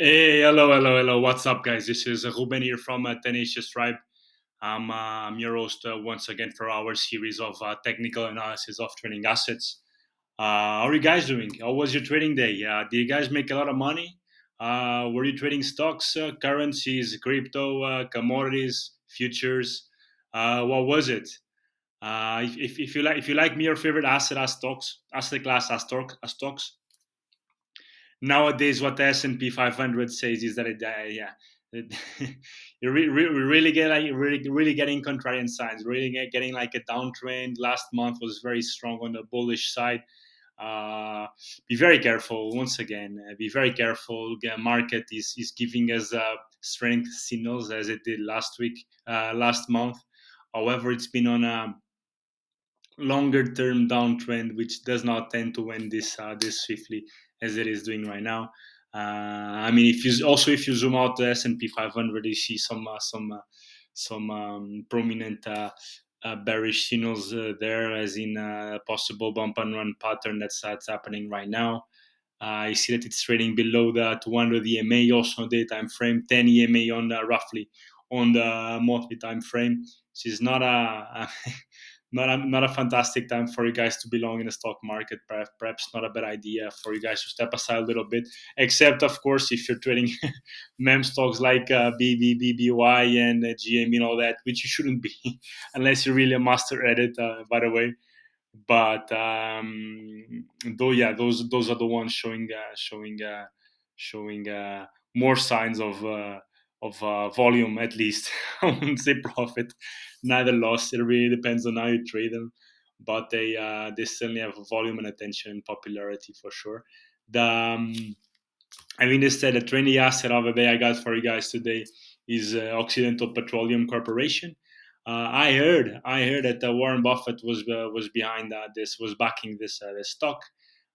Hey, hello. What's up, guys? This is Ruben here from Tenacious Tribe. I'm your host once again for our series of technical analysis of trading assets. How are you guys doing? How was your trading day? Did you guys make a lot of money? Were you trading stocks, currencies, crypto, commodities, futures? What was it? If you like me, your favorite asset as stocks, asset class as stocks. Nowadays what the S&P 500 says is that you really get like really getting contrarian signs, really getting like a downtrend. Last month was very strong on the bullish side. Be very careful once again. Be very careful. The market is giving us strength signals as it did last week, last month. However, it's been on a longer term downtrend, which does not tend to end this swiftly as it is doing right now. I mean, if you zoom out the S&P 500, you see some prominent bearish signals there, as in a possible bump and run pattern that's happening right now. I see that it's trading below the 200 EMA, also on the time frame, 10 EMA on roughly on the monthly time frame. Which is not a not a fantastic time for you guys to be long in the stock market. Perhaps not a bad idea for you guys to step aside a little bit. Except, of course, if you're trading mem stocks like BBY and GM and all that, which you shouldn't be unless you're really a master at it. By the way, but though, yeah, those are the ones showing more signs of volume, at least. I wouldn't say profit, neither loss. It really depends on how you trade them, but they certainly have volume and attention and popularity for sure. The I mean, instead, a trendy asset of the day I got for you guys today is Occidental Petroleum Corporation. I heard that Warren Buffett was behind was backing this stock.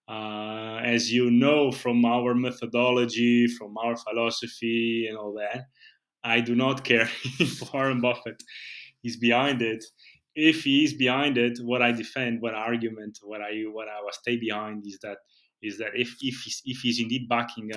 As you know from our methodology, from our philosophy, and all that, I do not care if Warren Buffett is behind it. If he is behind it, what I defend, what argument, what I will stay behind is that if he's indeed backing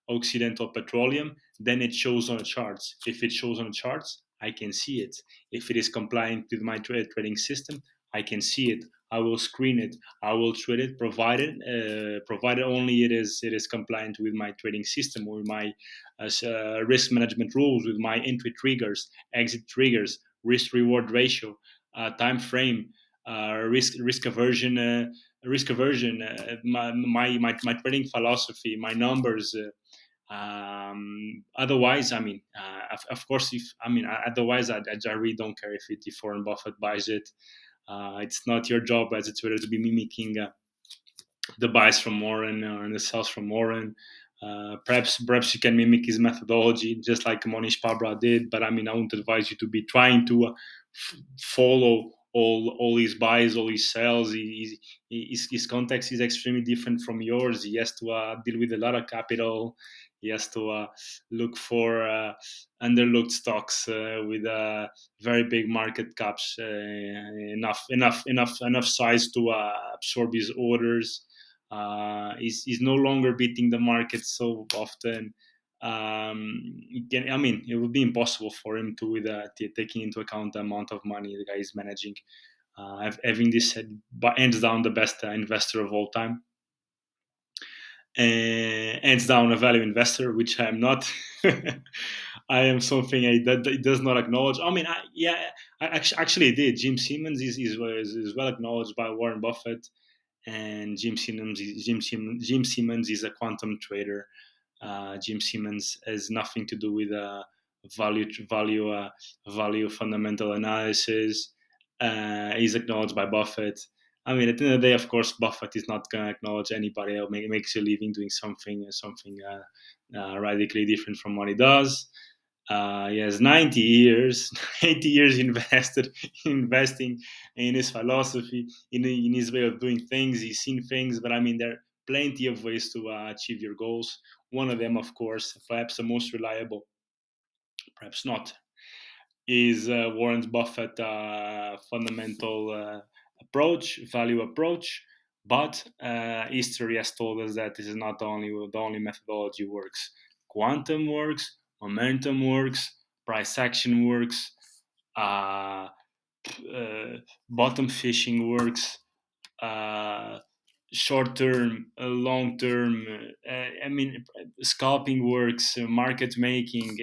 Occidental Petroleum, then it shows on the charts. If it shows on the charts, I can see it. If it is compliant with my trading system, I can see it. I will screen it. I will trade it, provided only it is compliant with my trading system, with my risk management rules, with my entry triggers, exit triggers, risk reward ratio, time frame, risk aversion, my trading philosophy, my numbers. Otherwise, I mean, of course, if I mean, otherwise, I really don't care if Warren Buffett buys it. It's not your job as a trader to be mimicking the buys from Warren and the sells from Warren. Perhaps you can mimic his methodology, just like Monish Pabra did. But I mean, I wouldn't advise you to be trying to follow all his buys, all his sells. His context is extremely different from yours. He has to deal with a lot of capital. He has to look for underlooked stocks with very big market caps, enough size to absorb his orders. He's no longer beating the market so often. I mean, it would be impossible for him to, with taking into account the amount of money the guy is managing. Having this said, but hands down the best investor of all time. Hands down a value investor, which I am not. I am something that it does not acknowledge. I mean, actually, it did. Jim Simmons is well acknowledged by Warren Buffett, and Jim Simmons is a quantum trader. Jim Simmons has nothing to do with value fundamental analysis. He's acknowledged by Buffett. I mean, at the end of the day, of course, Buffett is not going to acknowledge anybody else. Makes a living doing something radically different from what he does. He has 90 years, 80 years investing in his philosophy, in his way of doing things. He's seen things, but I mean, there are plenty of ways to achieve your goals. One of them, of course, perhaps the most reliable, perhaps not, is Warren Buffett fundamental value approach. But history has told us that this is not the only methodology works. quantum works, momentum works, price action works, uh, bottom fishing works, uh, short term, long term. I mean, scalping works, market making,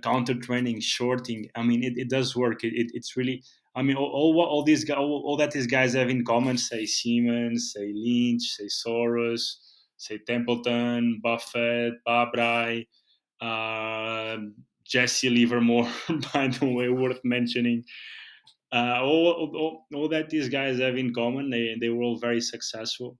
counter trending, shorting. I mean, it does work. It's really. I mean, all these guys, all that these guys have in common. Say Siemens, say Lynch, say Soros, say Templeton, Buffett, Babrai, uh, Jesse Livermore, by the way, worth mentioning. All that these guys have in common, they were all very successful,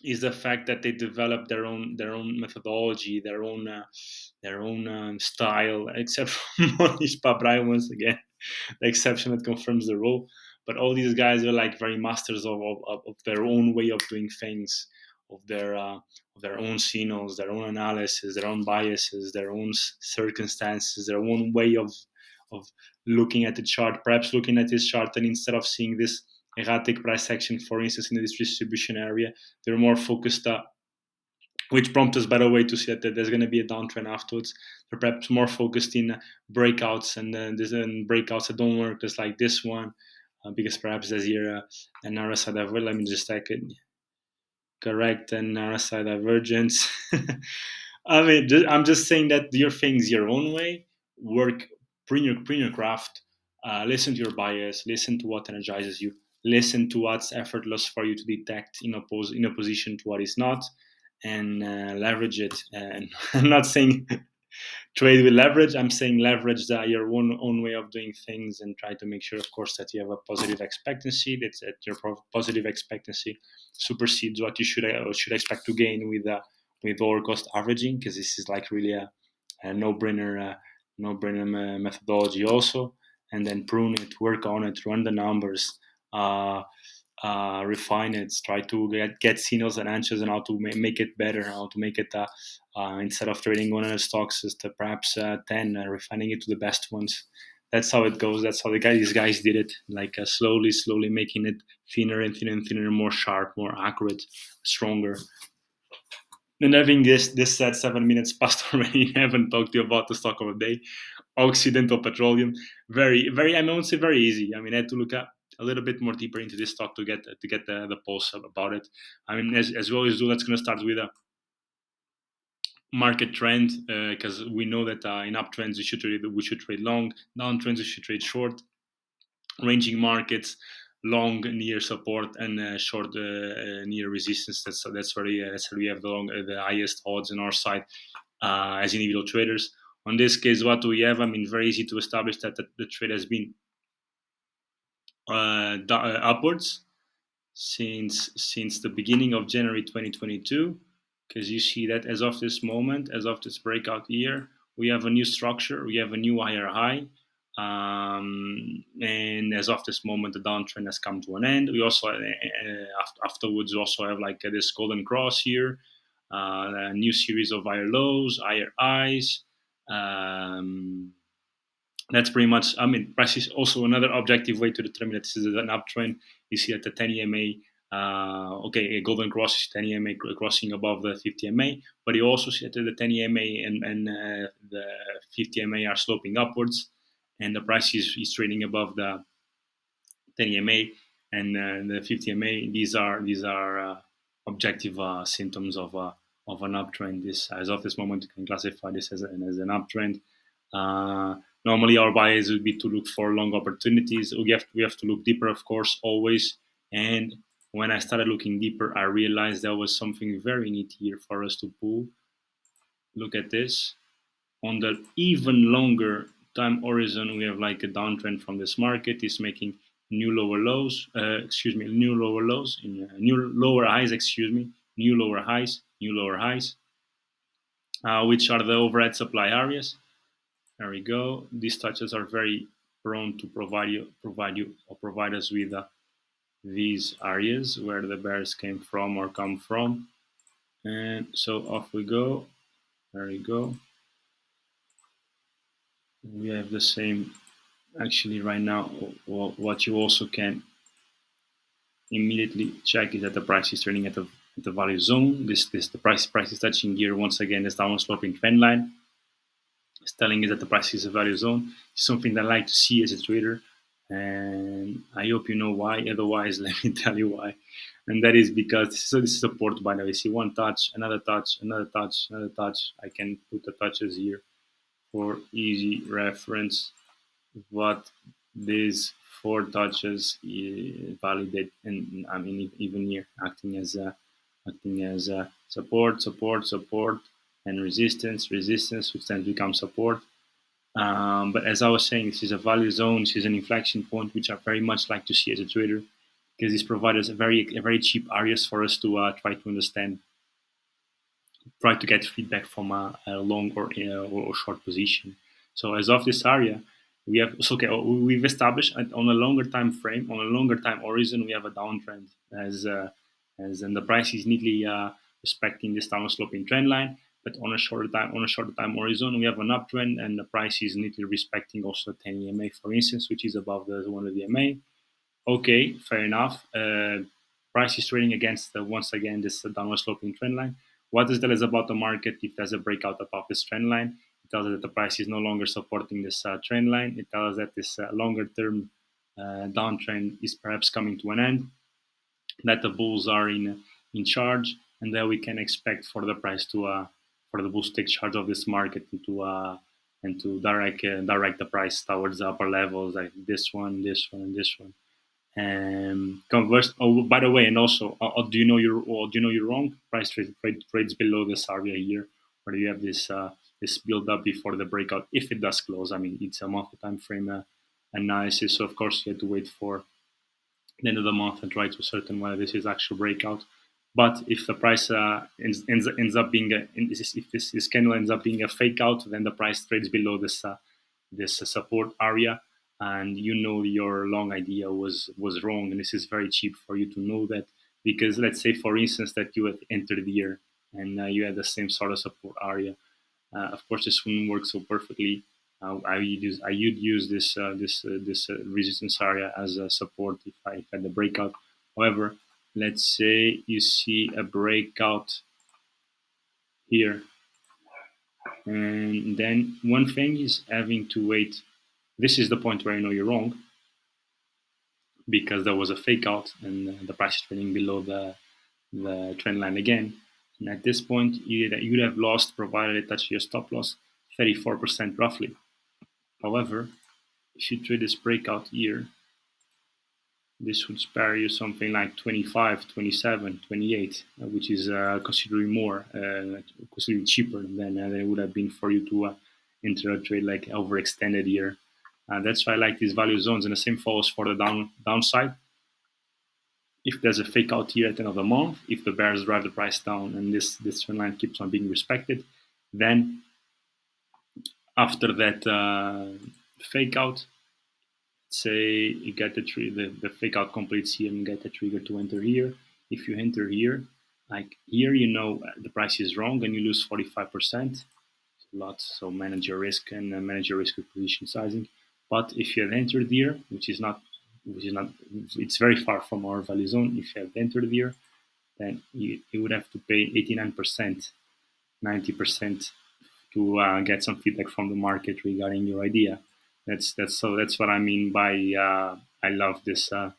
is the fact that they developed their own methodology, their own style, except for Monish Pabrai once again, the exception that confirms the rule. But all these guys are like very masters of their own way of doing things, of their own signals, their own analysis, their own biases, their own circumstances, their own way of looking at the chart. Perhaps looking at this chart, and instead of seeing this erratic price action, for instance, in this distribution area, they're more focused. Which prompts us, by the way, to see that there's going to be a downtrend afterwards. They're perhaps more focused in breakouts, and breakouts that don't work, just like this one, because perhaps there's here an RSI divergence. Let me just take it. Correct, an RSI divergence. I mean, I'm just saying that your things your own way, work, bring your craft, listen to your bias, listen to what energizes you, listen to what's effortless for you to detect in opposition to what is not, and leverage it. And I'm not saying trade with leverage. I'm saying leverage your own way of doing things, and try to make sure, of course, that you have a positive expectancy. That your positive expectancy supersedes what you should expect to gain with lower cost averaging, because this is like really a no-brainer methodology also. And then prune it, work on it, run the numbers. Refine it, try to get signals and answers, and how to make it better, how to make it instead of trading 100 stocks, just perhaps 10, refining it to the best ones. That's how it goes. That's how these guys did it, like slowly making it thinner and thinner and thinner, more sharp, more accurate, stronger. And having this said, 7 minutes past already. I haven't talked to you about the stock of the day, Occidental Petroleum. Very. I won't say very easy. I mean, I had to look up a little bit more deeper into this stock to get the pulse about it. I mean, as we always do, let's gonna start with a market trend, because we know that in uptrends we should trade long, downtrends we should trade short, ranging markets, long near support, and short near resistance. That's where we have the highest odds on our side as individual traders. On this case, what do we have? I mean, very easy to establish that the trade has been upwards since the beginning of January 2022, because you see that as of this moment, as of this breakout year, we have a new structure, we have a new higher high, and as of this moment, the downtrend has come to an end. We also afterwards also have like this golden cross here, a new series of higher lows, higher highs. Um, that's pretty much. I mean, price is also another objective way to determine that this is an uptrend. You see that the 10 EMA, okay, a golden cross is 10 EMA crossing above the 50 EMA, but you also see that the 10 EMA and the 50 EMA are sloping upwards, and the price is trading above the 10 EMA and the 50 EMA. These are objective symptoms of an uptrend. This, as of this moment, you can classify this as an uptrend. Normally, our bias would be to look for long opportunities. We have to look deeper, of course, always. And when I started looking deeper, I realized there was something very neat here for us to pull. Look at this. On the even longer time horizon, we have like a downtrend from this market. Is making new lower lows. New lower lows, new lower highs. New lower highs. New lower highs. Which are the overhead supply areas. There we go. These touches are very prone to provide us with these areas where the bears came from or come from. And so off we go. There we go. We have the same. Actually, right now, what you also can immediately check is that the price is trading at the value zone. This the price is touching here once again this downward sloping trend line. It's telling us that the price is a value zone. It's something that I like to see as a trader, and I hope you know why. Otherwise, let me tell you why. And that is because so this is support by the way. See one touch, another touch, another touch, another touch. I can put the touches here for easy reference. What these four touches validate, and I mean even here acting as a support, support, support, and resistance, resistance, which then becomes support. But as I was saying, this is a value zone. This is an inflection point, which I very much like to see as a trader, because this provides us a very cheap areas for us to try to understand, try to get feedback from a long or short position. So as of this area, we have so okay. We've established on a longer time frame, on a longer time horizon, we have a downtrend as and the price is neatly respecting this downward sloping trend line. But on a shorter time horizon, we have an uptrend, and the price is neatly respecting also 10 EMA, for instance, which is above the 100 EMA. Okay, fair enough. Price is trading against once again this downward sloping trend line. What does tell us about the market if there's a breakout above this trend line? It tells us that the price is no longer supporting this trend line. It tells us that this longer term downtrend is perhaps coming to an end, that the bulls are in charge, and that we can expect for the price to for the bulls to take charge of this market and to direct the price towards the upper levels like this one, this one, and this one. Converse. Oh, by the way, and also, do you know you're wrong? Trades below this area here, where you have this build up before the breakout. If it does close, I mean, it's a monthly time frame analysis, so of course you have to wait for the end of the month and try to ascertain whether this is actual breakout. But if the price ends up being if this candle ends up being a fake out, then the price trades below this support area, and you know your long idea was wrong. And this is very cheap for you to know that, because let's say for instance that you had entered the year and you had the same sort of support area. Of course, this wouldn't work so perfectly. I would use this resistance area as a support if I had the breakout. However, let's say you see a breakout here, and then one thing is having to wait. This is the point where I know you're wrong, because there was a fake out and the price is trading below the trend line again. And at this point, you'd have lost, provided it touched your stop loss, 34% roughly. However, if you trade this breakout here, this would spare you something like 25, 27, 28, which is considerably more, considerably cheaper than it would have been for you to enter a trade like overextended here. That's why I like these value zones, and the same follows for the downside. If there's a fake out here at the end of the month, if the bears drive the price down and this trend line keeps on being respected, then after that fake out, say you get the fake out completes here and get the trigger to enter here. If you enter here, like here, you know the price is wrong and you lose 45%. A lot, so manage your risk and manage your risk with position sizing. But if you have entered here, which is not, it's very far from our value zone. If you have entered here, then you would have to pay 89%, 90% to get some feedback from the market regarding your idea. That's what I mean by I love this that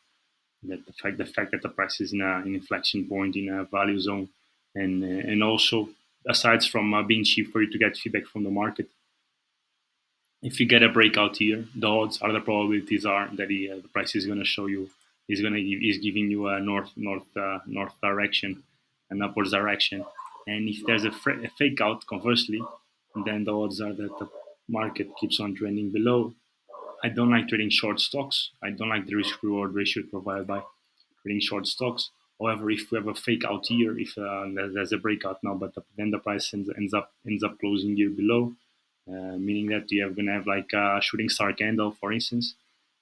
the fact that the price is in an inflection point in a value zone, and also aside from being cheap for you to get feedback from the market, if you get a breakout here, the odds are, the probabilities are that the price is going to show you is giving you a north direction, an upwards direction. And if there's a fake out, conversely, then the odds are that the market keeps on trending below. I don't like trading short stocks. I don't like the risk reward ratio provided by trading short stocks. However, if we have a fake out here, if there's a breakout now, but then the price ends up closing here below, meaning that you are going to have like a shooting star candle, for instance,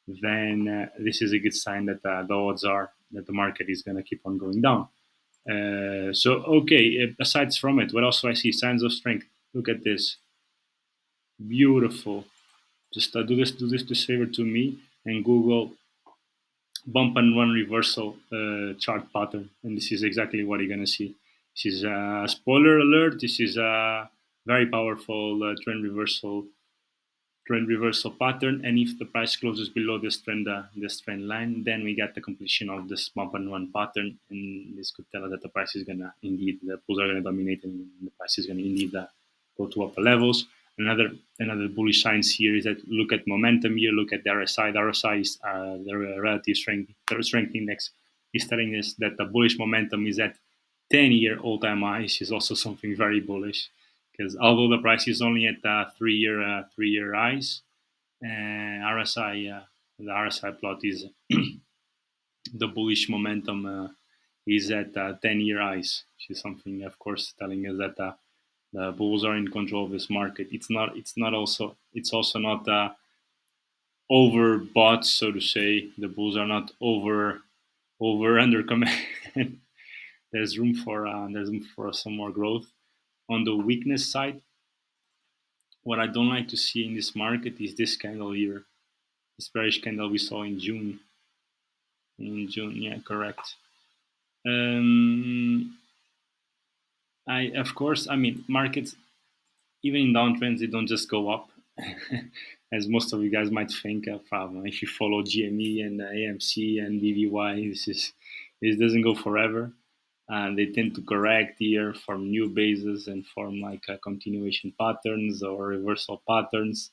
then this is a good sign that the odds are that the market is going to keep on going down. Okay, aside from it, what else do I see? Signs of strength. Look at this. Beautiful. Just do this favor to me and Google bump and run reversal chart pattern, and this is exactly what you're gonna see. This is a spoiler alert. This is a very powerful trend reversal pattern, and if the price closes below this trend line, then we get the completion of this bump and run pattern, and this could tell us that the price is gonna indeed the pools are gonna dominate, and the price is gonna indeed go to upper levels. Another bullish signs here is that look at momentum here, look at the RSI. The RSI is the relative strength index is telling us that the bullish momentum is at 10-year all-time high. This is also something very bullish because although the price is only at 3-year highs, RSI the RSI plot is the bullish momentum is at 10-year highs, which is something, of course, telling us that the bulls are in control of this market. It's also not overbought, so to say. The bulls are not under command. There's room for some more growth. On the weakness side, what I don't like to see in this market is this candle here, this bearish candle we saw in June. In June, yeah, correct. Um, I mean, markets, even in downtrends, they don't just go up, as most of you guys might think. Probably if you follow GME and AMC and BVY, this doesn't go forever. They tend to correct here, form new bases, and form like continuation patterns or reversal patterns.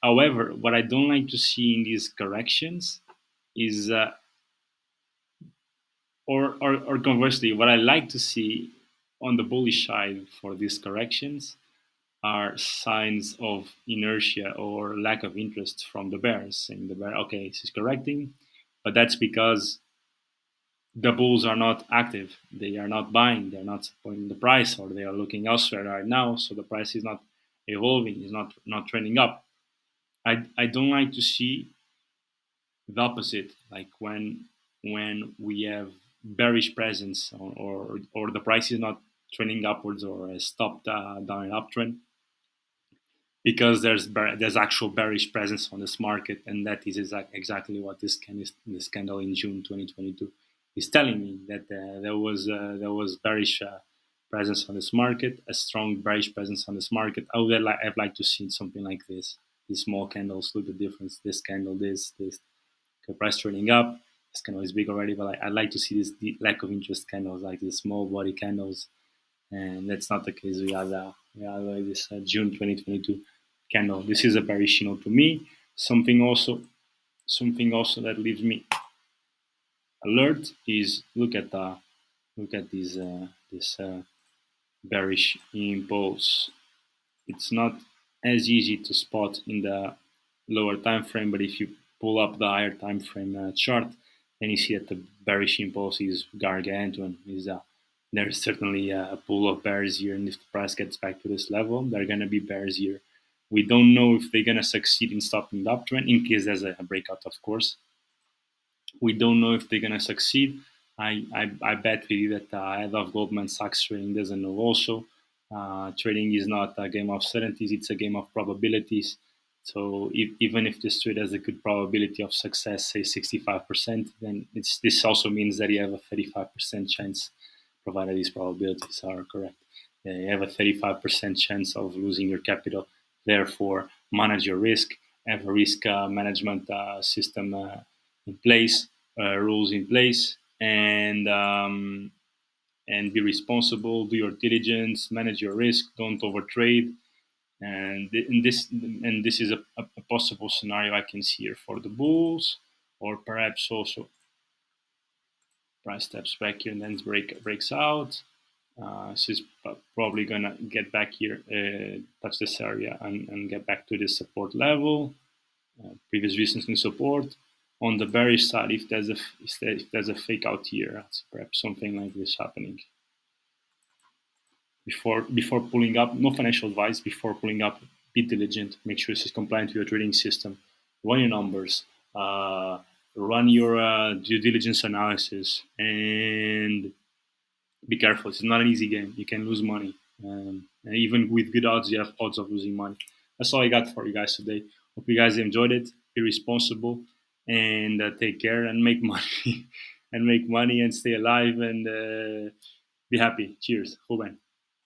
However, what I don't like to see in these corrections is, or conversely, what I like to see on the bullish side for these corrections are signs of inertia or lack of interest from the bears, saying the bear, okay, this is correcting, but that's because the bulls are not active. They are not buying. They're not supporting the price, or they are looking elsewhere right now. So the price is not evolving. Is not trending up. I don't like to see the opposite, like when we have bearish presence, or the price is not trending upwards or has stopped down an uptrend, because there's actual bearish presence on this market, and that is exactly what this candle in June 2022 is telling me, that there was bearish presence on this market, a strong bearish presence on this market. I'd like to see something like this. These small candles, look at the difference. This candle, this the price trading up. This candle is big already, but I'd like to see this lack of interest candles, like these small body candles, and that's not the case. We have this June 2022 candle. This is a bearish signal to me. Something also that leaves me alert is look at this bearish impulse. It's not as easy to spot in the lower time frame, but if you pull up the higher time frame chart, then you see that the bearish impulse is gargantuan. There's certainly a pool of bears here, and if the price gets back to this level, there are going to be bears here. We don't know if they're going to succeed in stopping the uptrend, in case there's a breakout, of course. We don't know if they're going to succeed. I bet with you that head of Goldman Sachs trading doesn't know also. Trading is not a game of certainties, it's a game of probabilities. So even if this trade has a good probability of success, say 65%, then this also means that you have a 35% chance, provided these probabilities are correct. You have a 35% chance of losing your capital. Therefore, manage your risk, have a risk management system in place, rules in place, and be responsible. Do your diligence, manage your risk, don't overtrade. And this is a possible scenario I can see here for the bulls, or perhaps also price steps back here and then breaks out. This is probably gonna get back here, touch this area, and get back to this support level. Previous resistance support. On the bearish side, if there's a fake out here, perhaps something like this happening. Before pulling up, no financial advice. Before pulling up, be diligent. Make sure this is compliant to your trading system. Run your numbers. Run your due diligence analysis, and be careful. It's not an easy game. You can lose money. And even with good odds, you have odds of losing money. That's all I got for you guys today. Hope you guys enjoyed it. Be responsible. and take care and make money and make money and stay alive and be happy. Cheers, Ruben.